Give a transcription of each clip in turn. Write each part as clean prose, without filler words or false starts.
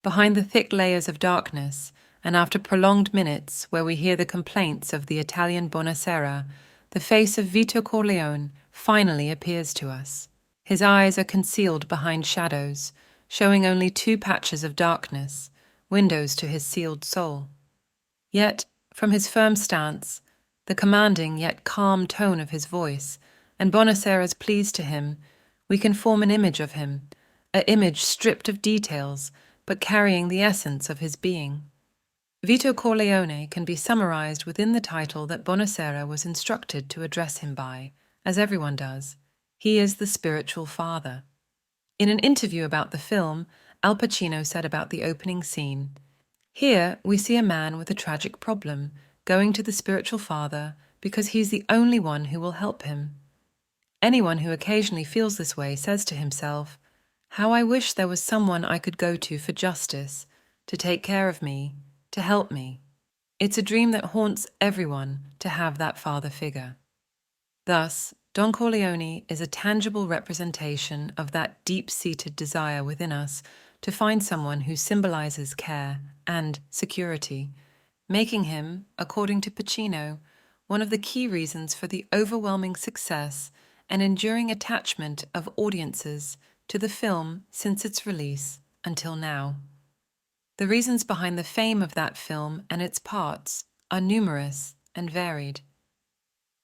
Behind the thick layers of darkness, and after prolonged minutes where we hear the complaints of the Italian Bonasera, the face of Vito Corleone finally appears to us. His eyes are concealed behind shadows, showing only two patches of darkness, windows to his sealed soul. Yet, from his firm stance, the commanding yet calm tone of his voice, and Bonasera's pleas to him, we can form an image of him, an image stripped of details, but carrying the essence of his being. Vito Corleone can be summarized within the title that Bonasera was instructed to address him by, as everyone does. He is the spiritual father. In an interview about the film, Al Pacino said about the opening scene, "Here we see a man with a tragic problem, going to the spiritual father because he's the only one who will help him. Anyone who occasionally feels this way says to himself, 'How I wish there was someone I could go to for justice, to take care of me, to help me.' It's a dream that haunts everyone to have that father figure." Thus, Don Corleone is a tangible representation of that deep-seated desire within us to find someone who symbolizes care and security, making him, according to Pacino, one of the key reasons for the overwhelming success and enduring attachment of audiences to the film since its release until now. The reasons behind the fame of that film and its parts are numerous and varied.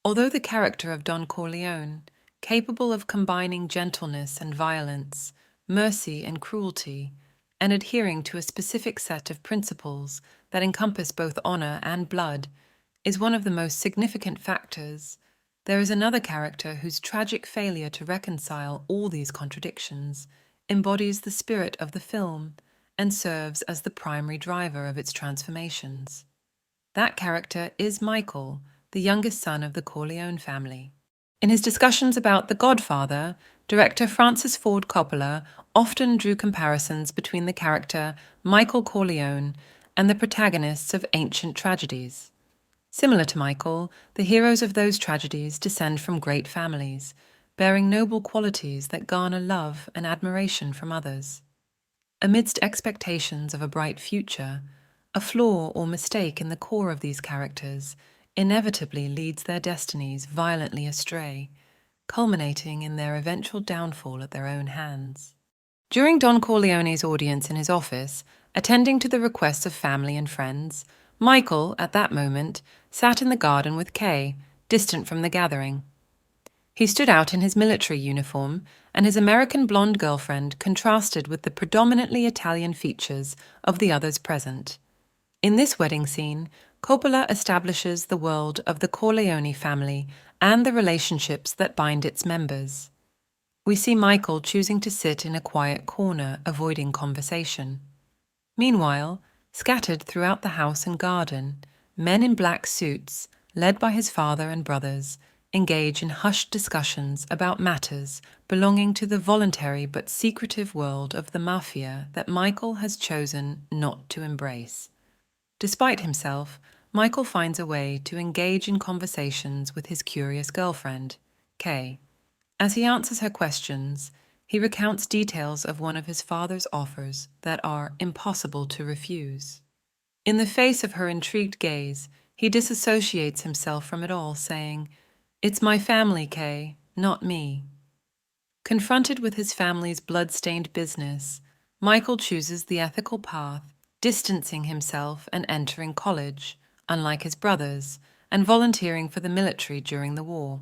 Although the character of Don Corleone, capable of combining gentleness and violence, mercy and cruelty, and adhering to a specific set of principles that encompass both honor and blood, is one of the most significant factors, there is another character whose tragic failure to reconcile all these contradictions embodies the spirit of the film and serves as the primary driver of its transformations. That character is Michael, the youngest son of the Corleone family. In his discussions about The Godfather, director Francis Ford Coppola often drew comparisons between the character Michael Corleone and the protagonists of ancient tragedies. Similar to Michael, the heroes of those tragedies descend from great families, bearing noble qualities that garner love and admiration from others. Amidst expectations of a bright future, a flaw or mistake in the core of these characters inevitably leads their destinies violently astray, culminating in their eventual downfall at their own hands. During Don Corleone's audience in his office, attending to the requests of family and friends, Michael, at that moment, sat in the garden with Kay, distant from the gathering. He stood out in his military uniform, and his American blonde girlfriend contrasted with the predominantly Italian features of the others present. In this wedding scene, Coppola establishes the world of the Corleone family and the relationships that bind its members. We see Michael choosing to sit in a quiet corner, avoiding conversation. Meanwhile, scattered throughout the house and garden, men in black suits, led by his father and brothers, engage in hushed discussions about matters belonging to the voluntary but secretive world of the mafia that Michael has chosen not to embrace. Despite himself, Michael finds a way to engage in conversations with his curious girlfriend, Kay. As he answers her questions, he recounts details of one of his father's offers that are impossible to refuse. In the face of her intrigued gaze, he disassociates himself from it all, saying, "It's my family, Kay, not me." Confronted with his family's blood-stained business, Michael chooses the ethical path, distancing himself and entering college, unlike his brothers, and volunteering for the military during the war.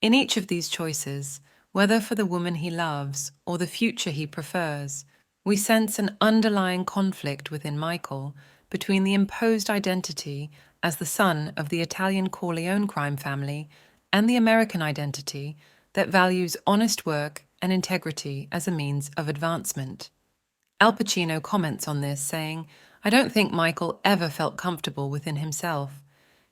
In each of these choices, whether for the woman he loves or the future he prefers, we sense an underlying conflict within Michael between the imposed identity as the son of the Italian Corleone crime family and the American identity that values honest work and integrity as a means of advancement. Al Pacino comments on this, saying, "I don't think Michael ever felt comfortable within himself.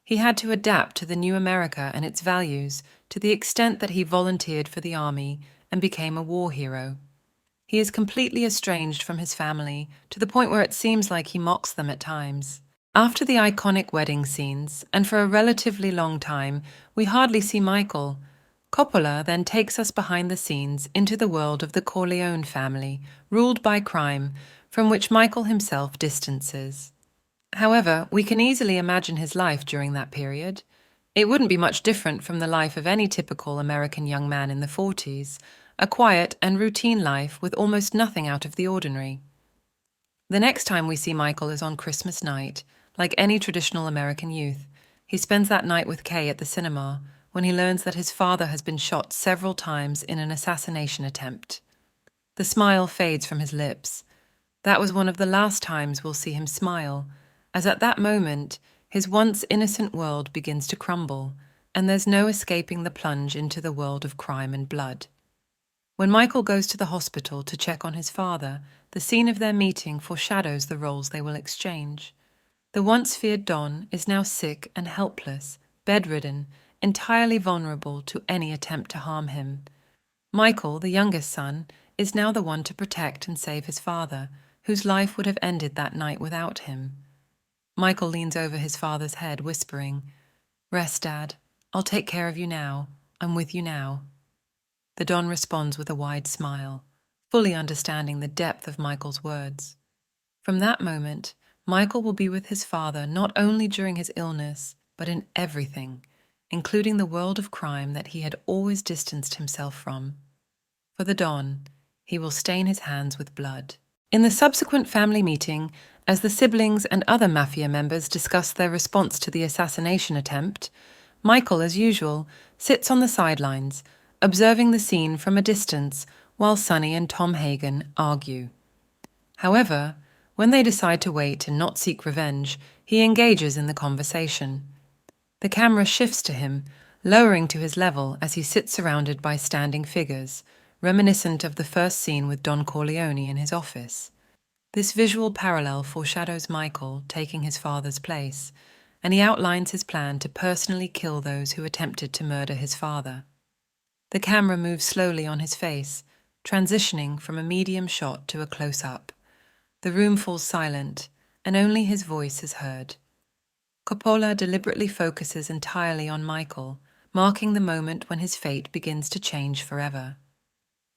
He had to adapt to the new America and its values to the extent that he volunteered for the army and became a war hero. He is completely estranged from his family to the point where it seems like he mocks them at times." After the iconic wedding scenes, and for a relatively long time, we hardly see Michael. Coppola then takes us behind the scenes into the world of the Corleone family, ruled by crime, from which Michael himself distances. However, we can easily imagine his life during that period. It wouldn't be much different from the life of any typical American young man in the 40s, a quiet and routine life with almost nothing out of the ordinary. The next time we see Michael is on Christmas night. Like any traditional American youth, he spends that night with Kay at the cinema when he learns that his father has been shot several times in an assassination attempt. The smile fades from his lips. That was one of the last times we'll see him smile, as at that moment, his once innocent world begins to crumble, and there's no escaping the plunge into the world of crime and blood. When Michael goes to the hospital to check on his father, the scene of their meeting foreshadows the roles they will exchange. The once feared Don is now sick and helpless, bedridden, entirely vulnerable to any attempt to harm him. Michael, the youngest son, is now the one to protect and save his father, whose life would have ended that night without him. Michael leans over his father's head, whispering, "Rest, Dad. I'll take care of you now. I'm with you now." The Don responds with a wide smile, fully understanding the depth of Michael's words. From that moment, Michael will be with his father not only during his illness, but in everything, including the world of crime that he had always distanced himself from. For the Don, he will stain his hands with blood. In the subsequent family meeting, as the siblings and other mafia members discuss their response to the assassination attempt, Michael, as usual, sits on the sidelines, observing the scene from a distance while Sonny and Tom Hagen argue. However, when they decide to wait and not seek revenge, he engages in the conversation. The camera shifts to him, lowering to his level as he sits surrounded by standing figures, reminiscent of the first scene with Don Corleone in his office. This visual parallel foreshadows Michael taking his father's place, and he outlines his plan to personally kill those who attempted to murder his father. The camera moves slowly on his face, transitioning from a medium shot to a close-up. The room falls silent, and only his voice is heard. Coppola deliberately focuses entirely on Michael, marking the moment when his fate begins to change forever.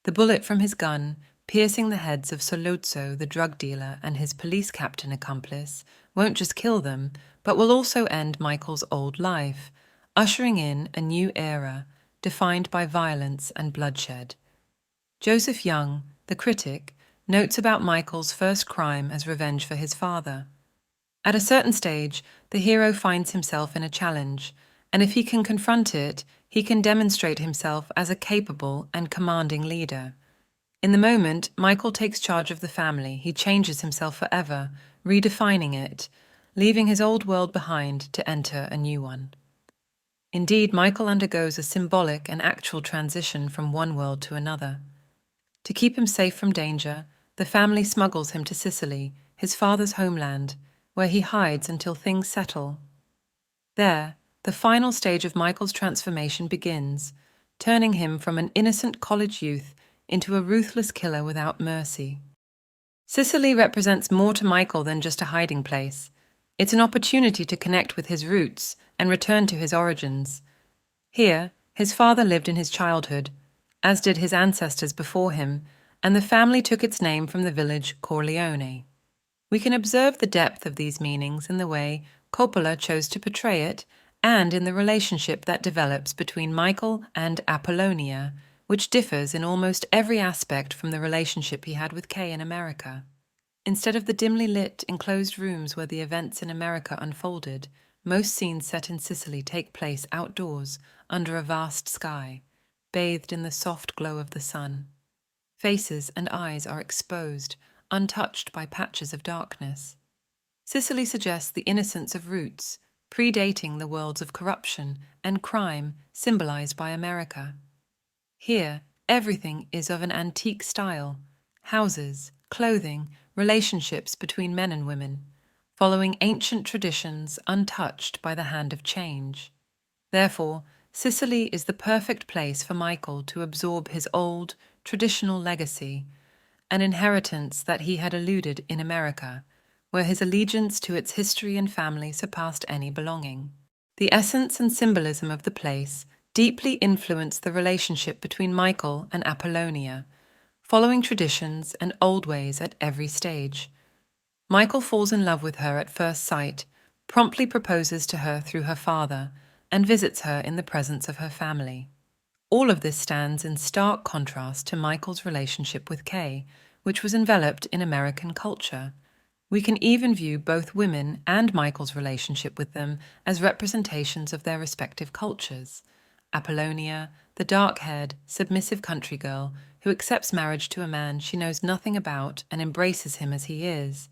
The bullet from his gun, piercing the heads of Soluzzo, the drug dealer, and his police captain accomplice, won't just kill them, but will also end Michael's old life, ushering in a new era, defined by violence and bloodshed. Joseph Young, the critic, notes about Michael's first crime as revenge for his father. At a certain stage, the hero finds himself in a challenge, and if he can confront it, he can demonstrate himself as a capable and commanding leader. In the moment, Michael takes charge of the family. He changes himself forever, redefining it, leaving his old world behind to enter a new one. Indeed, Michael undergoes a symbolic and actual transition from one world to another. To keep him safe from danger, the family smuggles him to Sicily, his father's homeland, where he hides until things settle. There, the final stage of Michael's transformation begins, turning him from an innocent college youth into a ruthless killer without mercy. Sicily represents more to Michael than just a hiding place. It's an opportunity to connect with his roots and return to his origins. Here, his father lived in his childhood, as did his ancestors before him, and the family took its name from the village Corleone. We can observe the depth of these meanings in the way Coppola chose to portray it, and in the relationship that develops between Michael and Apollonia, which differs in almost every aspect from the relationship he had with Kay in America. Instead of the dimly lit, enclosed rooms where the events in America unfolded, most scenes set in Sicily take place outdoors, under a vast sky, bathed in the soft glow of the sun. Faces and eyes are exposed, untouched by patches of darkness. Sicily suggests the innocence of roots, predating the worlds of corruption and crime symbolized by America. Here, everything is of an antique style: houses, clothing, relationships between men and women, following ancient traditions untouched by the hand of change. Therefore, Sicily is the perfect place for Michael to absorb his old, traditional legacy, an inheritance that he had eluded in America, where his allegiance to its history and family surpassed any belonging. The essence and symbolism of the place deeply influenced the relationship between Michael and Apollonia, following traditions and old ways at every stage. Michael falls in love with her at first sight, promptly proposes to her through her father, and visits her in the presence of her family. All of this stands in stark contrast to Michael's relationship with Kay, which was enveloped in American culture. We can even view both women and Michael's relationship with them as representations of their respective cultures. Apollonia, the dark-haired, submissive country girl who accepts marriage to a man she knows nothing about and embraces him as he is,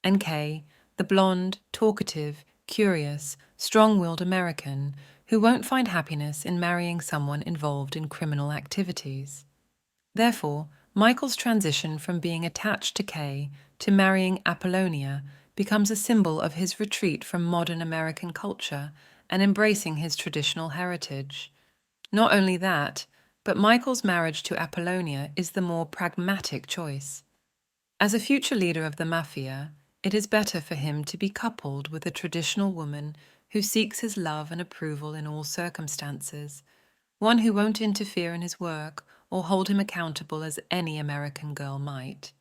and Kay, the blonde, talkative, curious, strong-willed American who won't find happiness in marrying someone involved in criminal activities. Therefore, Michael's transition from being attached to Kay to marrying Apollonia becomes a symbol of his retreat from modern American culture and embracing his traditional heritage. Not only that, but Michael's marriage to Apollonia is the more pragmatic choice. As a future leader of the mafia, it is better for him to be coupled with a traditional woman who seeks his love and approval in all circumstances, one who won't interfere in his work or hold him accountable as any American girl might.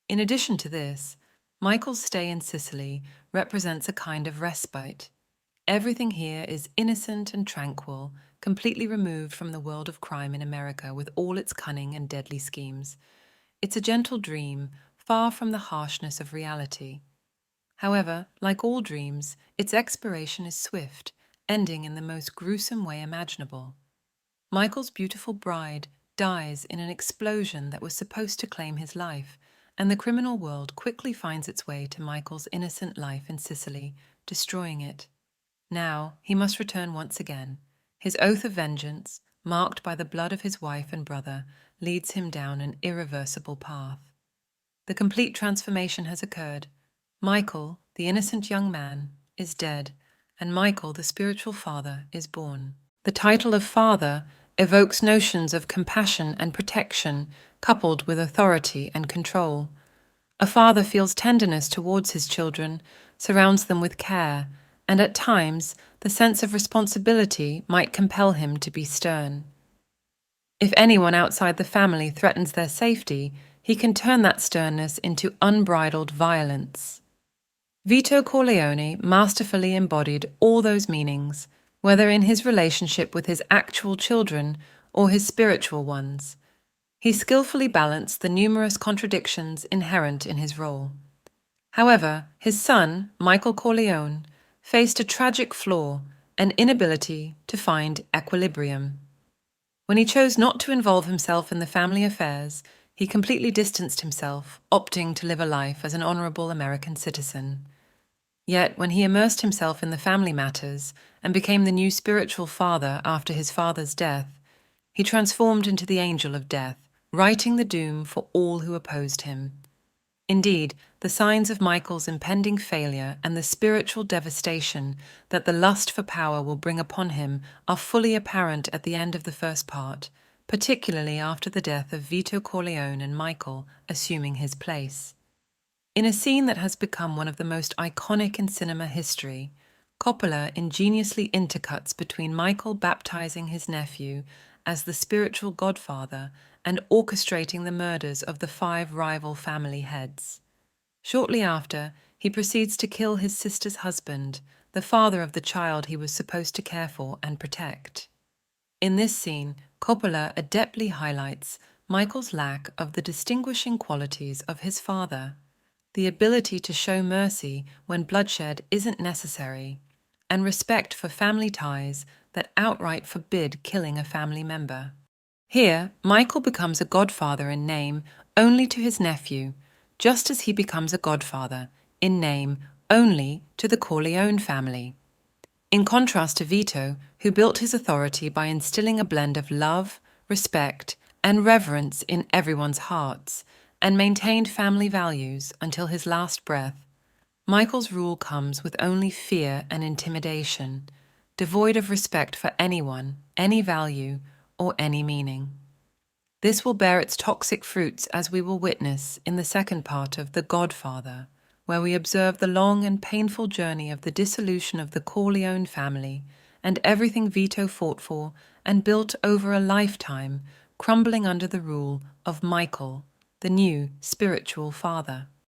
In addition to this, Michael's stay in Sicily represents a kind of respite. Everything here is innocent and tranquil, completely removed from the world of crime in America with all its cunning and deadly schemes. It's a gentle dream, far from the harshness of reality. However, like all dreams, its expiration is swift, ending in the most gruesome way imaginable. Michael's beautiful bride dies in an explosion that was supposed to claim his life, and the criminal world quickly finds its way to Michael's innocent life in Sicily, destroying it. Now he must return once again. His oath of vengeance, marked by the blood of his wife and brother, leads him down an irreversible path. The complete transformation has occurred. Michael, the innocent young man, is dead, and Michael, the spiritual father, is born. The title of father evokes notions of compassion and protection, coupled with authority and control. A father feels tenderness towards his children, surrounds them with care, and at times the sense of responsibility might compel him to be stern. If anyone outside the family threatens their safety, he can turn that sternness into unbridled violence. Vito Corleone masterfully embodied all those meanings, whether in his relationship with his actual children or his spiritual ones. He skillfully balanced the numerous contradictions inherent in his role. However, his son, Michael Corleone, faced a tragic flaw, an inability to find equilibrium. When he chose not to involve himself in the family affairs, he completely distanced himself, opting to live a life as an honorable American citizen. Yet, when he immersed himself in the family matters and became the new spiritual father after his father's death, he transformed into the angel of death, writing the doom for all who opposed him. Indeed, the signs of Michael's impending failure and the spiritual devastation that the lust for power will bring upon him are fully apparent at the end of the first part, particularly after the death of Vito Corleone and Michael assuming his place. In a scene that has become one of the most iconic in cinema history, Coppola ingeniously intercuts between Michael baptizing his nephew as the spiritual godfather and orchestrating the murders of the 5 rival family heads. Shortly after, he proceeds to kill his sister's husband, the father of the child he was supposed to care for and protect. In this scene, Coppola adeptly highlights Michael's lack of the distinguishing qualities of his father, the ability to show mercy when bloodshed isn't necessary, and respect for family ties that outright forbid killing a family member. Here, Michael becomes a godfather in name only to his nephew, just as he becomes a godfather in name only to the Corleone family. In contrast to Vito, who built his authority by instilling a blend of love, respect, and reverence in everyone's hearts, and maintained family values until his last breath, Michael's rule comes with only fear and intimidation, devoid of respect for anyone, any value, or any meaning. This will bear its toxic fruits as we will witness in the second part of The Godfather, where we observe the long and painful journey of the dissolution of the Corleone family and everything Vito fought for and built over a lifetime crumbling under the rule of Michael, the new spiritual father.